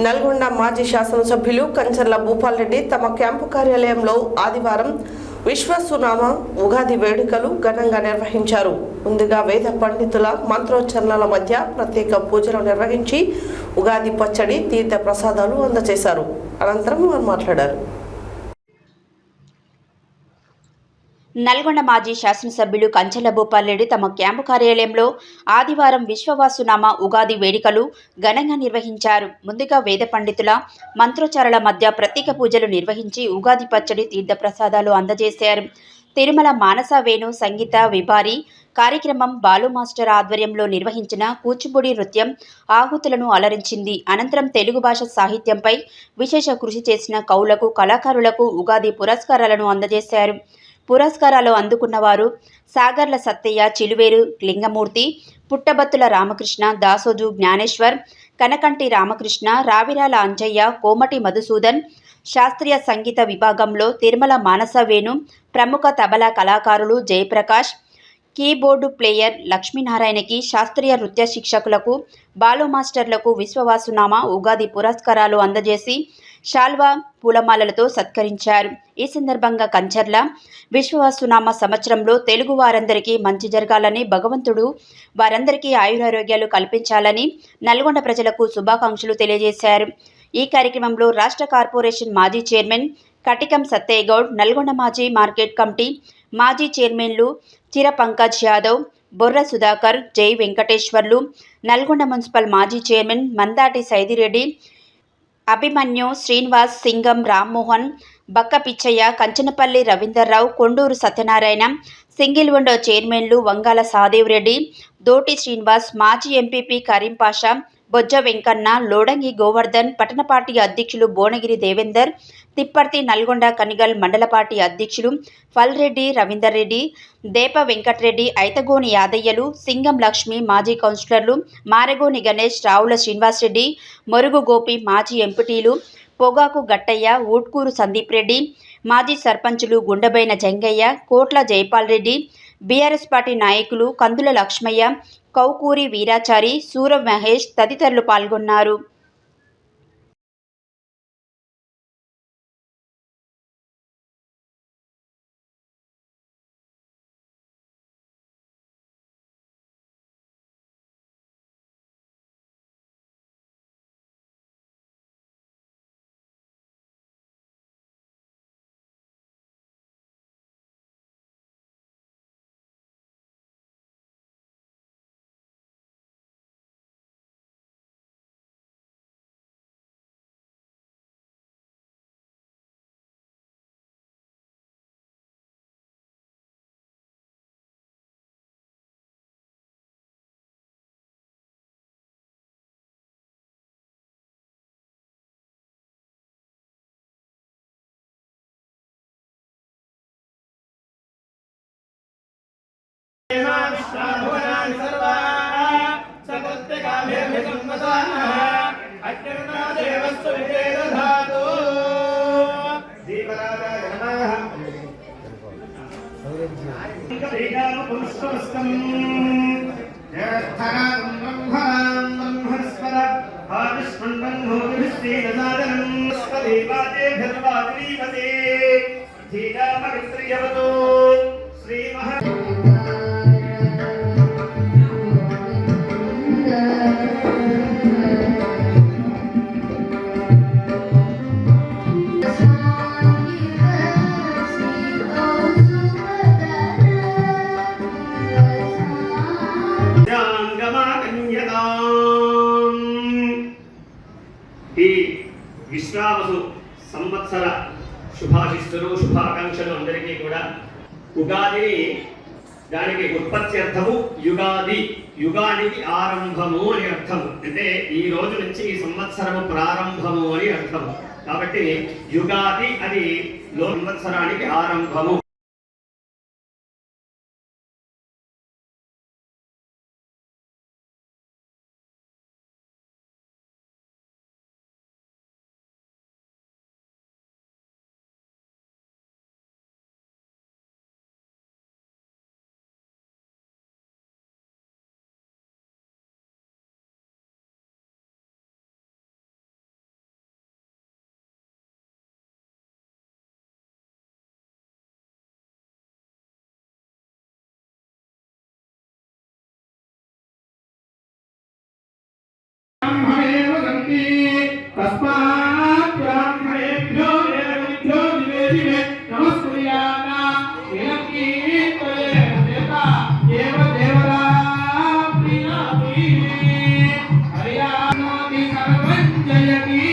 నల్గొండ మాజీ శాసనసభ్యులు కంచర్ల భూపాల్ రెడ్డి తమ క్యాంపు కార్యాలయంలో ఆదివారం విశ్వసునామ ఉగాది వేడుకలు ఘనంగా నిర్వహించారు. ముందుగా వేద పండితుల మంత్రోచ్చరణల మధ్య ప్రత్యేక పూజలు నిర్వహించి ఉగాది పచ్చడి, తీర్థ ప్రసాదాలు అందజేశారు. అనంతరం వారు మాట్లాడారు. నల్గొండ మాజీ శాసనసభ్యులు కంచర్ల భూపాల్ రెడ్డి తమ క్యాంపు కార్యాలయంలో ఆదివారం విశ్వవాసునామ ఉగాది వేడుకలు ఘనంగా నిర్వహించారు. ముందుగా వేద పండితుల మంత్రోచ్చారణల మధ్య ప్రత్యేక పూజలు నిర్వహించి ఉగాది పచ్చడి, తీర్థ ప్రసాదాలు అందజేశారు. తిరుమల మానస వేణు సంగీత విభారి కార్యక్రమం బాలు మాస్టర్ ఆధ్వర్యంలో నిర్వహించిన కూచిపూడి నృత్యం ఆహుతులను అలరించింది. అనంతరం తెలుగు భాష సాహిత్యంపై విశేష కృషి చేసిన కవులకు, కళాకారులకు ఉగాది పురస్కారాలను అందజేశారు. పురస్కారాలు అందుకున్న వారు సాగర్ల సత్తయ్య, చిలువేరు లింగమూర్తి, పుట్టబత్తుల రామకృష్ణ, దాసోజు జ్ఞానేశ్వర్, కనకంటి రామకృష్ణ, రావిరాల అంజయ్య, కోమటి మధుసూదన్. శాస్త్రీయ సంగీత విభాగంలో తిరుమల మానస వేణు, ప్రముఖ తబలా కళాకారులు జయప్రకాష్, కీబోర్డు ప్లేయర్ లక్ష్మీనారాయణకి, శాస్త్రీయ నృత్య శిక్షకులకు, బాలు మాస్టర్లకు విశ్వవాసునామ ఉగాది పురస్కారాలు అందజేసి శాల్వా, పూలమాలలతో సత్కరించారు. ఈ సందర్భంగా కంచర్ల విశ్వవాసునామ సంవత్సరంలో తెలుగు వారందరికీ మంచి జరగాలని, భగవంతుడు వారందరికీ ఆయురారోగ్యాలు కల్పించాలని నల్గొండ ప్రజలకు శుభాకాంక్షలు తెలియజేశారు. ఈ కార్యక్రమంలో రాష్ట్ర కార్పొరేషన్ మాజీ చైర్మన్ కటికం సత్తయ్య గౌడ్, నల్గొండ మాజీ మార్కెట్ కమిటీ మాజీ చైర్మన్లు చిర పంకజ్ యాదవ్, బొర్ర సుధాకర్, జై వెంకటేశ్వర్లు, నల్గొండ మున్సిపల్ మాజీ చైర్మన్ మందాటి సైదిరెడ్డి, అభిమన్యు, శ్రీనివాస్, సింగం రామ్మోహన్, బక్క పిచ్చయ్య, కంచనపల్లి రవీందర్రావు, కొండూరు సత్యనారాయణ, సింగిల్ విండో చైర్మన్లు వంగాల సహదేవ్ రెడ్డి, దోటి శ్రీనివాస్, మాజీ ఎంపీపీ కరీం పాషా, బొజ్జ వెంకన్న, లోడంగి గోవర్ధన్, పట్టణ పార్టీ అధ్యక్షులు భువనగిరి దేవేందర్, తిప్పర్తి నల్గొండ కనిగల్ మండల పార్టీ అధ్యక్షులు ఫల్రెడ్డి రవీందర్ రెడ్డి, దేప వెంకటరెడ్డి, ఐతగోని యాదయ్యలు, సింగం లక్ష్మి, మాజీ కౌన్సిలర్లు మారెగోని గణేష్, రావుల శ్రీనివాసరెడ్డి, మొరుగు గోపి, మాజీ ఎంపీటీలు పొగాకు గట్టయ్య, ఊట్కూరు సందీప్ రెడ్డి, మాజీ సర్పంచులు గుండబైన జంగయ్య, కోట్ల జైపాల్ రెడ్డి, బీఆర్ఎస్ పార్టీ నాయకులు కందుల లక్ష్మయ్య, కౌకూరి వీరాచారి, సూర మహేష్ తదితరులు పాల్గొన్నారు. ఈ విశ్వావసు సంవత్సర శుభాశిస్తులు, శుభాకాంక్షలు అందరికీ కూడా. ఉగాదిని దానికి ఉత్పత్తి అర్థము యుగాది, యుగానికి ఆరంభము అని అర్థము. అంటే ఈ రోజు నుంచి ఈ సంవత్సరము ప్రారంభము అని అర్థము. కాబట్టి యుగాది అది సంవత్సరానికి ఆరంభము. तस्मात् ब्राह्मणेभ्यो देवतेभ्यो दिवे दिवे नमस्कुर्यामः विनक्कीर्तये देवता एव देवता प्रिया प्रिये हरियाणाति सर्वं जयति